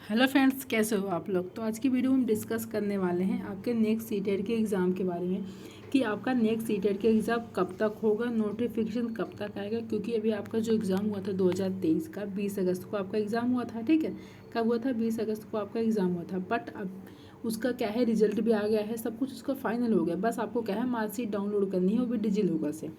Hello friends, कैसे हो आप लोग। तो आज की वीडियो में हम डिस्कस करने वाले हैं आपके नेक्स्ट सीटेट के एग्ज़ाम के बारे में कि आपका नेक्स्ट सीटेट के एग्ज़ाम कब तक होगा, नोटिफिकेशन कब तक आएगा। क्योंकि अभी आपका जो एग्ज़ाम हुआ था 2023 का 20 अगस्त को आपका एग्ज़ाम हुआ था, ठीक है। कब हुआ था? 20 अगस्त को आपका एग्ज़ाम हुआ था। बट अब उसका क्या है, रिजल्ट भी आ गया है, सब कुछ उसका फाइनल हो गया। बस आपको क्या है, मार्कशीट डाउनलोड करनी है, वो भी डिजी लॉकर से।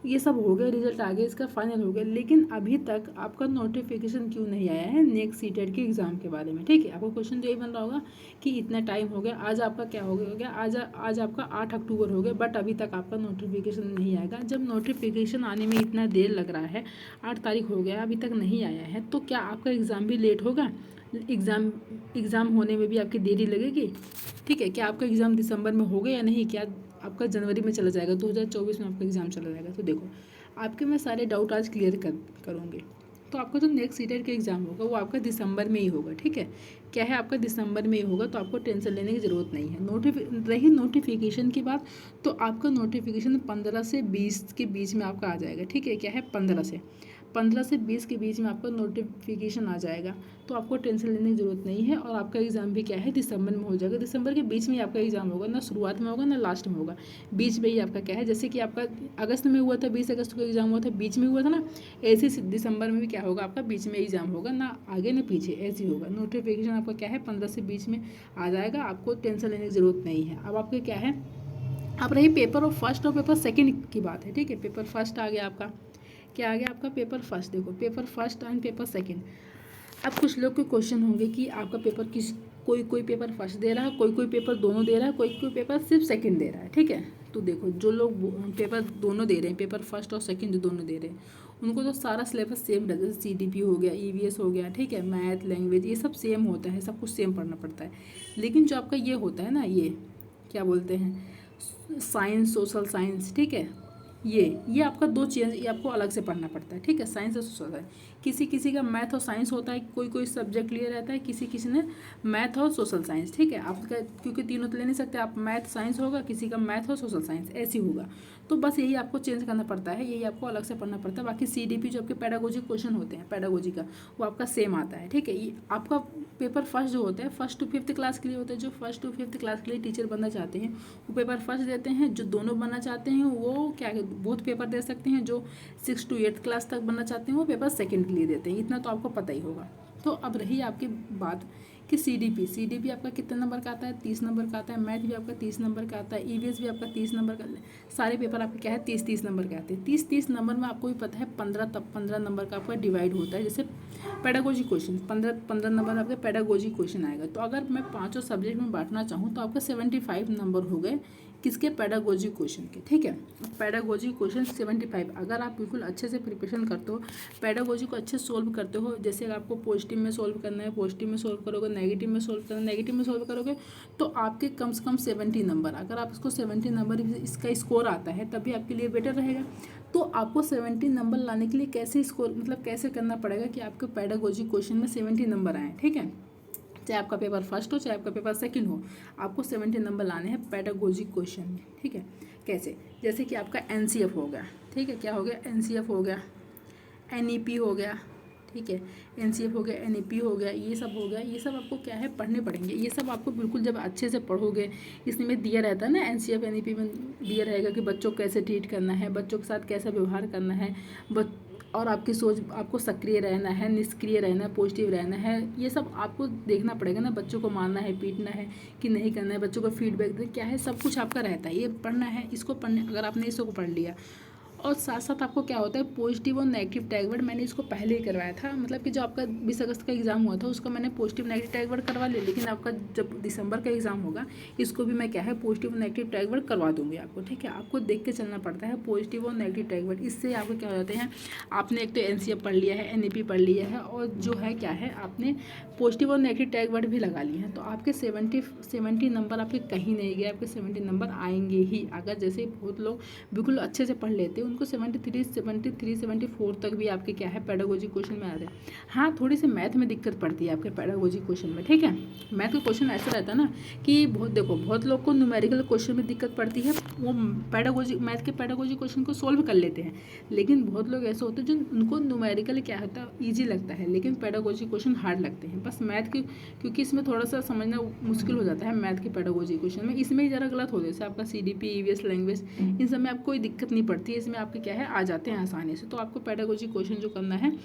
ये सब हो गया, रिजल्ट आ गया, इसका फाइनल हो गया। लेकिन अभी तक आपका नोटिफिकेशन क्यों नहीं आया है नेक्स्ट सीटेट के एग्ज़ाम के बारे में, ठीक है। आपको क्वेश्चन तो यही बन रहा होगा कि इतना टाइम हो गया, आज आपका क्या हो गया, आज आपका 8 अक्टूबर हो गया, बट अभी तक आपका नोटिफिकेशन नहीं आएगा। जब नोटिफिकेशन आने में इतना देर लग रहा है, 8 तारीख हो गया, अभी तक नहीं आया है, तो क्या आपका एग्ज़ाम भी लेट होगा? एग्ज़ाम होने में भी आपकी देरी लगेगी, ठीक है। क्या आपका एग्ज़ाम दिसंबर में होगा या नहीं, क्या आपका जनवरी में चला जाएगा, 2024 में आपका एग्ज़ाम चला जाएगा? तो देखो, आपके मैं सारे डाउट आज क्लियर करूँगी। तो आपका जो नेक्स्ट सीटेट का एग्ज़ाम होगा वो आपका दिसंबर में ही होगा, ठीक है। क्या है, आपका दिसंबर में ही होगा, तो आपको टेंशन लेने की ज़रूरत नहीं है। रही नोटिफिकेशन की बात, तो आपका नोटिफिकेशन 15 से 20 के बीच में आपका आ जाएगा, ठीक है। क्या है, 15 से 20 के बीच में आपका नोटिफिकेशन आ जाएगा, तो आपको टेंशन लेने की ज़रूरत नहीं है। और आपका एग्ज़ाम भी क्या है, दिसंबर में हो जाएगा। दिसंबर के बीच में ही आपका एग्ज़ाम होगा, ना शुरुआत में होगा ना लास्ट में होगा, बीच में ही आपका क्या है। जैसे कि आपका अगस्त में हुआ था, 20 अगस्त को एग्ज़ाम हुआ था, बीच में हुआ था ना, ऐसे ही दिसंबर में भी क्या होगा, आपका बीच में एग्ज़ाम होगा, ना आगे ना पीछे, ऐसे ही होगा। नोटिफिकेशन आपका क्या है, 15 से 20 में आ जाएगा, आपको टेंशन लेने की ज़रूरत नहीं है। अब आपके क्या है, अब रही पेपर और फर्स्ट और पेपर सेकंड की बात है, ठीक है। पेपर फर्स्ट आ गया आपका, क्या आ गया आपका, पेपर फर्स्ट। देखो, paper first and paper second. अब कुछ लोग के क्वेश्चन होंगे कि आपका पेपर किस, कोई पेपर फर्स्ट दे रहा है, कोई पेपर दोनों दे रहा है, कोई पेपर सिर्फ सेकंड दे रहा है, ठीक है। तो देखो, जो लोग पेपर दोनों दे रहे हैं, पेपर फर्स्ट और सेकंड जो दोनों दे रहे हैं, उनको तो सारा सिलेबस सेम रहता है। जैसे CTP हो गया, EVS हो गया, ठीक है, मैथ, लैंग्वेज, ये सब सेम होता है, सब कुछ सेम पढ़ना पड़ता है। लेकिन जो आपका ये होता है ना, ये क्या बोलते हैं, साइंस, सोशल साइंस, ठीक है, ये आपका दो चीज़, ये आपको अलग से पढ़ना पड़ता है, ठीक है। साइंस और सोशल साइंस, किसी किसी का मैथ और साइंस होता है, कोई सब्जेक्ट लिए रहता है, किसी ने मैथ और सोशल साइंस, ठीक है। आपका क्योंकि तीनों तो ले नहीं सकते आप, मैथ साइंस होगा, किसी का मैथ और सोशल साइंस, ऐसी होगा। तो बस यही आपको चेंज करना पड़ता है, यही आपको अलग से पढ़ना पड़ता है। बाकी CDP जो आपके पैडागोजी क्वेश्चन होते हैं, पैडागोजी का, वो आपका सेम आता है, ठीक है। ये आपका पेपर फर्स्ट जो होता है, फर्स्ट टू फिफ्थ क्लास के लिए होता है। जो फर्स्ट टू फिफ्थ क्लास के लिए टीचर बनना चाहते हैं वो पेपर फर्स्ट देते हैं। जो दोनों बनना चाहते हैं वो क्या बहुत पेपर दे सकते हैं। जो 6 to 8 क्लास तक बनना चाहते हैं वो पेपर सेकंड के लिए देते हैं। इतना तो आपको पता ही होगा। तो अब रही आपकी बात कि CDP आपका कितने नंबर का आता है, 30 नंबर का आता है। मैथ भी आपका 30 नंबर का आता है। EVS भी आपका 30 नंबर का। सारे पेपर आपके क्या है, 30 नंबर के आते हैं। 30 नंबर में आपको भी पता है 15 नंबर का आपका डिवाइड होता है। जैसे पेडागोजी क्वेश्चन 15 नंबर आपके पेडागोजी क्वेश्चन आएगा। तो अगर मैं पाँचों सब्जेक्ट में बांटना चाहूँ तो आपका 75 नंबर हो गए किसके, पेडागोजी क्वेश्चन के, ठीक है। Pedagogy question 75। अगर आप बिल्कुल अच्छे से प्रिपरेशन करते हो, पेडागोजी को अच्छे सोल्व करते हो, जैसे आपको पॉजिटिव में सोल्व करना है पॉजिटिव में सोल्व करोगे, नेगेटिव में सोल्व करना है नेगेटिव में सोल्व करोगे, तो आपके कम से कम 70 नंबर, अगर आप इसको 70 नंबर इसका स्कोर आता है तभी आपके लिए बेटर रहेगा। तो आपको 70 नंबर लाने के लिए कैसे स्कोर, मतलब कैसे करना पड़ेगा कि आपके पेडागोजी क्वेश्चन में 70 नंबर आए, ठीक है। चाहे आपका पेपर फर्स्ट हो चाहे आपका पेपर सेकंड हो, आपको 70 नंबर लाने हैं पेडागोजी क्वेश्चन में, ठीक है। कैसे, जैसे कि आपका NCF हो गया, ठीक है, क्या हो गया, NCF हो गया, NEP हो गया, ठीक है, NCF हो गया, NEP हो गया, ये सब हो गया। ये सब आपको क्या है, पढ़ने पड़ेंगे। ये सब आपको बिल्कुल जब अच्छे से पढ़ोगे, इसमें दिया रहता है ना, NCF NEP में दिया रहेगा कि बच्चों को कैसे ट्रीट करना है, बच्चों के साथ कैसा व्यवहार करना है, और आपकी सोच, आपको सक्रिय रहना है, निष्क्रिय रहना है, पॉजिटिव रहना है, ये सब आपको देखना पड़ेगा ना। बच्चों को मारना है, पीटना है कि नहीं करना है, बच्चों को फीडबैक देना, क्या है, सब कुछ आपका रहता है। ये पढ़ना है, इसको पढ़ने, अगर आपने इसको पढ़ लिया, और साथ साथ आपको क्या होता है, पॉजिटिव और नेगेटिव टैग वर्ड मैंने इसको पहले ही करवाया था। मतलब कि जो आपका 20 अगस्त का एग्ज़ाम हुआ था उसका मैंने पॉजिटिव नेगेटिव टैग वर्ड करवा लिया। लेकिन आपका जब दिसंबर का एग्ज़ाम होगा, इसको भी मैं क्या है, पॉजिटिव नेगेटिव टैग वर्ड करवा दूंगी आपको, ठीक है। आपको देख के चलना पड़ता है पॉजिटिव और नेगेटिव टैग वर्ड। इससे आपको क्या हो जाते हैं, आपने एक तो NCF पढ़ लिया है, NEP पढ़ लिया है, और जो है क्या है, आपने पॉजिटिव और नेगेटिव टैग वर्ड भी लगा लिए हैं। तो आपके 70 नंबर आपके कहीं नहीं गए, आपके 70 नंबर आएंगे ही। अगर जैसे बहुत लोग बिल्कुल अच्छे से पढ़ लेते हैं, उनको 73 74 तक भी आपके क्या है पेडागोजी क्वेश्चन में आ रहे हैं। हाँ, थोड़ी सी मैथ में दिक्कत पड़ती है आपके पेडागोजी क्वेश्चन में, ठीक है। मैथ का क्वेश्चन ऐसा रहता है ना कि बहुत लोग को न्यूमेरिकल क्वेश्चन में दिक्कत पड़ती है, वो मैथ के पेडागोजी क्वेश्चन को सोल्व कर लेते हैं। लेकिन बहुत लोग ऐसे होते हैं जो उनको न्यूमेरिकल क्या होता है ईजी लगता है, लेकिन पेडागोजी क्वेश्चन हार्ड लगते हैं। बस मैथ के क्योंकि इसमें थोड़ा सा समझना मुश्किल हो जाता है मैथ के पेडागोजी क्वेश्चन में, इसमें ही ज़रा गलत हो जैसे आपका CDP EVS लैंग्वेज, इन सब में आपको कोई दिक्कत नहीं पड़ती है, इसमें आपके क्या है आ जाते हैं आसानी से। तो आपको पेडागोजी क्वेश्चन जो करना है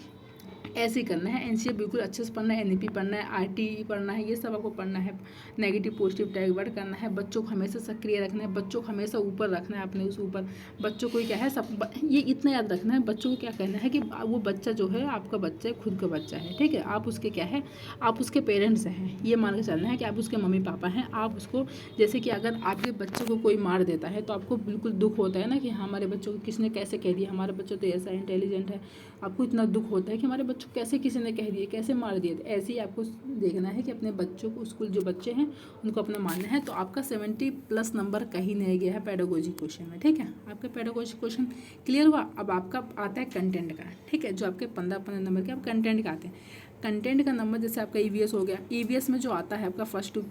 ऐसे ही करना है। NCA बिल्कुल अच्छे से पढ़ना है, NEP पढ़ना है, RTE पढ़ना है, ये सब आपको पढ़ना है। नेगेटिव पॉजिटिव टैग वर्ड करना है, बच्चों को हमेशा सक्रिय रखना है, बच्चों को हमेशा ऊपर रखना है अपने उस ऊपर। बच्चों को क्या है सब ये इतना याद रखना है, बच्चों को क्या कहना है कि वो बच्चा जो है आपका बच्चा है, खुद का बच्चा है, ठीक है। आप उसके क्या है, आप उसके पेरेंट्स हैं, ये मान के चलना है कि आप उसके मम्मी पापा हैं। आप उसको जैसे कि अगर आपके बच्चे को कोई मार देता है तो आपको बिल्कुल दुख होता है ना कि हमारे बच्चों को किसने कैसे कह दिया, हमारा बच्चा तो ऐसा इंटेलिजेंट है, आपको इतना दुख होता है कि हमारे बच्चों को कैसे किसी ने कह दिए, कैसे मार दिए। तो ऐसे ही आपको देखना है कि अपने बच्चों को, स्कूल जो बच्चे हैं उनको अपना मानना है। तो आपका 70+ नंबर कहीं नहीं गया है पेडागोजी क्वेश्चन में, ठीक है। आपका पेडागोजी क्वेश्चन क्लियर हुआ। अब आपका आता है कंटेंट का, ठीक है, जो आपके 15 नंबर के आप कंटेंट का आते हैं। कंटेंट का नंबर जैसे आपका EVS हो गया, EVS में जो आता है आपका फर्स्ट टू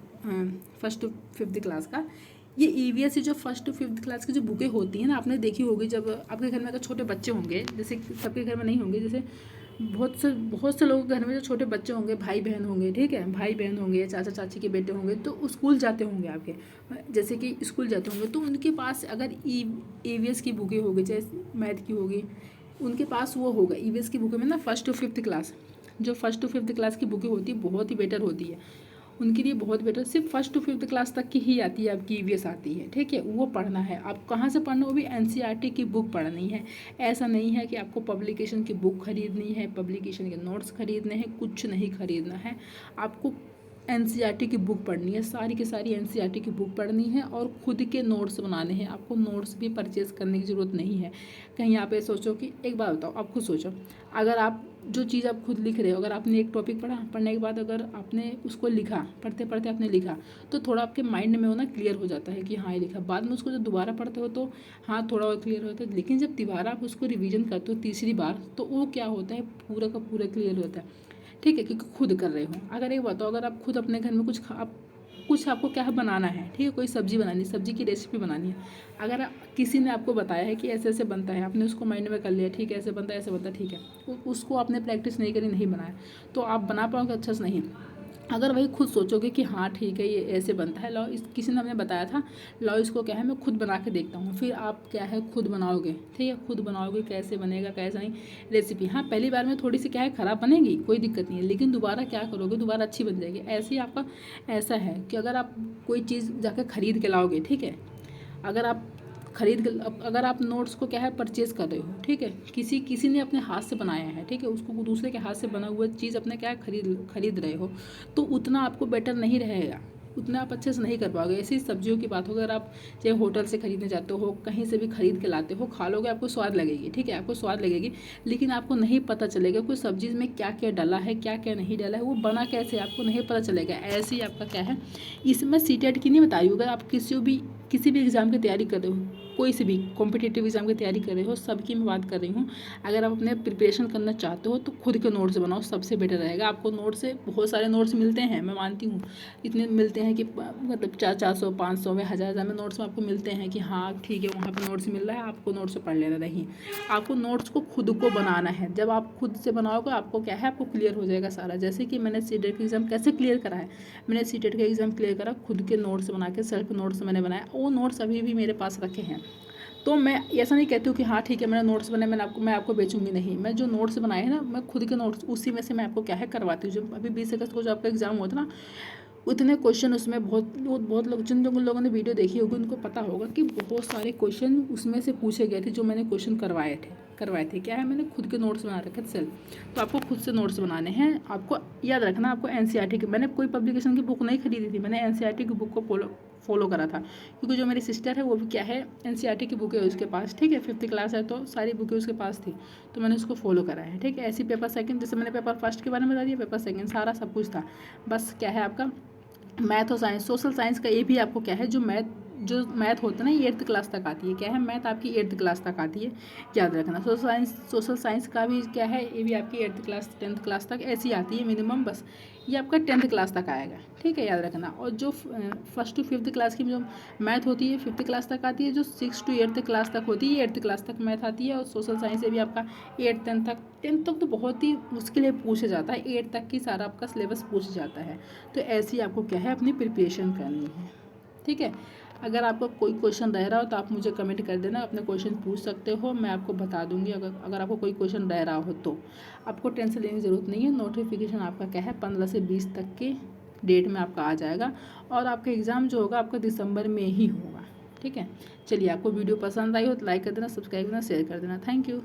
5th क्लास का, ये EVS से जो 1st to 5th क्लास की जो बुकें होती हैं ना, आपने देखी होगी जब आपके घर में अगर छोटे बच्चे होंगे, जैसे सबके घर में नहीं होंगे, जैसे बहुत से लोगों के घर में जो छोटे बच्चे होंगे, भाई बहन होंगे, ठीक है, भाई बहन होंगे, चाचा चाची के बेटे होंगे, तो स्कूल जाते होंगे आपके, जैसे कि स्कूल जाते होंगे, तो उनके पास अगर EVS की बुकें होगी, चाहे मैथ की होगी, उनके पास वो होगा EVS की बुकें में ना 1st to 5th क्लास, जो 1st to 5th क्लास की बुकें होती है बहुत ही बेटर होती है उनके लिए, बहुत बेटर। सिर्फ 1st to 5th क्लास तक की ही आती है आपकी EVS आती है, ठीक है, वो पढ़ना है। आप कहाँ से पढ़ना, वो भी NCERT की बुक पढ़नी है। ऐसा नहीं है कि आपको पब्लिकेशन की बुक खरीदनी है, पब्लिकेशन के नोट्स खरीदने हैं, कुछ नहीं खरीदना है। आपको NCERT की बुक पढ़नी है, सारी की सारी NCERT की बुक पढ़नी है और खुद के नोट्स बनाने हैं। आपको नोट्स भी परचेज़ करने की ज़रूरत नहीं है। कहीं आप ये सोचो कि, एक बात बताओ, आप खुद सोचो, अगर आप जो चीज़ आप खुद लिख रहे हो, अगर आपने एक टॉपिक पढ़ा, पढ़ने के बाद अगर आपने उसको लिखा, पढ़ते पढ़ते आपने लिखा, तो थोड़ा आपके माइंड में वो ना क्लियर हो जाता है कि हाँ ये लिखा। बाद में उसको जब दोबारा पढ़ते हो तो हाँ थोड़ा और क्लियर होता है, लेकिन जब दोबारा आप उसको रिवीजन करते हो तीसरी बार, तो वो क्या होता है, पूरा का पूरा क्लियर होता है, ठीक है, क्योंकि खुद कर रहे हो। अगर एक बताओ, अगर आप खुद अपने घर में कुछ आपको क्या है बनाना है, ठीक है, कोई सब्जी बनानी है, सब्जी की रेसिपी बनानी है, अगर किसी ने आपको बताया है कि ऐसे ऐसे बनता है, आपने उसको माइंड में कर लिया, ठीक है ऐसे बनता है, ऐसे बनता है, ठीक है, उसको आपने प्रैक्टिस नहीं करी, नहीं बनाया, तो आप बना पाओगे अच्छे से नहीं। अगर वही खुद सोचोगे कि हाँ ठीक है ये ऐसे बनता है, लाओ किसी ने हमें बताया था, लाओ इसको क्या है मैं खुद बना के देखता हूँ, फिर आप क्या है खुद बनाओगे, ठीक है, खुद बनाओगे, कैसे बनेगा कैसा नहीं रेसिपी। हाँ पहली बार में थोड़ी सी क्या है ख़राब बनेगी, कोई दिक्कत नहीं है, लेकिन दोबारा क्या करोगे, दोबारा अच्छी बन जाएगी। ऐसे ही आपका ऐसा है कि अगर आप कोई चीज़ जाकर ख़रीद के लाओगे, ठीक है, अगर आप नोट्स को क्या है परचेज़ कर रहे हो, ठीक है, किसी ने अपने हाथ से बनाया है, ठीक है, उसको दूसरे के हाथ से बना हुआ चीज़ अपने क्या है खरीद रहे हो, तो उतना आपको बेटर नहीं रहेगा, उतना आप अच्छे से नहीं कर पाओगे। ऐसी सब्जियों की बात हो, अगर आप चाहे होटल से खरीदने जाते हो, कहीं से भी खरीद के लाते हो, खा लोगे, आपको स्वाद लगेगी, ठीक है, आपको स्वाद लगेगी, लेकिन आपको नहीं पता चलेगा कोई सब्जी में क्या क्या डाला है, क्या क्या नहीं डाला है, वो बना कैसे आपको नहीं पता चलेगा। ऐसे ही आपका क्या है, इसमें CTET की नहीं बता रही हूँ, अगर आप किसी भी एग्ज़ाम की तैयारी कर रहे हो, कोई से भी कॉम्पिटिटिव एग्ज़ाम की तैयारी कर रहे हो, सबकी मैं बात कर रही हूँ। अगर आप अपने प्रिपरेशन करना चाहते हो तो खुद के नोट्स बनाओ, सबसे बेटर रहेगा। आपको नोट्स से बहुत सारे नोट्स मिलते हैं, मैं मानती हूँ, इतने मिलते हैं कि मतलब 400 500 में 1000 में नोट्स में आपको मिलते हैं कि हाँ ठीक है वहाँ पर नोट्स मिल रहा है, आपको नोट्स से पढ़ लेना। नहीं, आपको नोट्स को खुद को बनाना है। जब आप खुद से बनाओगे आपको क्या है, आपको क्लियर हो जाएगा सारा। जैसे कि मैंने CTET का एग्ज़ाम कैसे क्लियर करा है, मैंने CTET का एग्ज़ाम क्लियर करा खुद के नोट्स बना के, सेल्फ नोट्स मैंने बनाया, वो नोट्स अभी भी मेरे पास रखे हैं। तो मैं ऐसा नहीं कहती हूँ कि हाँ ठीक है मैंने नोट्स बनाए, मैं आपको बेचूंगी, नहीं, मैं जो नोट्स बनाए हैं ना, मैं खुद के नोट्स उसी में से मैं आपको क्या है करवाती हूँ। जो अभी 20 अगस्त को जो आपका एग्ज़ाम होता ना, उतने क्वेश्चन उसमें बहुत लोग, जिन लोगों ने वीडियो देखी होगी उनको पता होगा कि बहुत सारे क्वेश्चन उसमें से पूछे गए थे जो मैंने क्वेश्चन करवाए थे। क्या है, मैंने खुद के नोट्स बना रखे थे सेल्फ। तो आपको खुद से नोट्स बनाने हैं। आपको याद रखना, आपको NCERT की, मैंने कोई पब्लिकेशन की बुक नहीं खरीदी थी, मैंने NCERT की बुक को फॉलो करा था, क्योंकि जो मेरी सिस्टर है वो भी क्या है NCERT की बुक है उसके पास, ठीक है, 5th क्लास है तो सारी बुकें उसके पास थी, तो मैंने उसको फॉलो करा है, ठीक है। ऐसी पेपर सेकंड, जैसे मैंने पेपर फर्स्ट के बारे में बता दिया, पेपर सेकंड सारा सब कुछ था। बस क्या है आपका मैथ और साइंस, सोशल साइंस का ये भी आपको क्या है, जो जो मैथ होता है ना, ये 8th क्लास तक आती है। क्या है, मैथ आपकी 8th क्लास तक आती है, याद रखना। सोशल साइंस का भी क्या है, ये भी आपकी 8th क्लास 10th क्लास तक ऐसी आती है मिनिमम, बस ये आपका 10th क्लास तक आएगा, ठीक है, याद रखना। और जो 1st to 5th क्लास की जो मैथ होती है 5th क्लास तक आती है, जो 6th to 8th क्लास तक होती है 8th क्लास तक मैथ आती है। और सोशल साइंस से भी आपका 8 10 तक तो बहुत ही मुश्किल है, पूछा जाता है, 8 तक की सारा आपका सिलेबस पूछ जाता है। तो ऐसे ही आपको क्या है, अपनी प्रिपरेशन करनी है, ठीक है। अगर आपको कोई क्वेश्चन रह रहा हो तो आप मुझे कमेंट कर देना, अपने क्वेश्चन पूछ सकते हो, मैं आपको बता दूंगी। अगर आपको कोई क्वेश्चन रह रहा हो तो आपको टेंशन लेने की ज़रूरत नहीं है। नोटिफिकेशन आपका क्या है 15 से 20 तक के डेट में आपका आ जाएगा, और आपका एग्ज़ाम जो होगा आपका दिसंबर में ही होगा, ठीक है। चलिए, आपको वीडियो पसंद आई हो तो लाइक कर देना, सब्सक्राइब करना, शेयर कर देना। Thank you.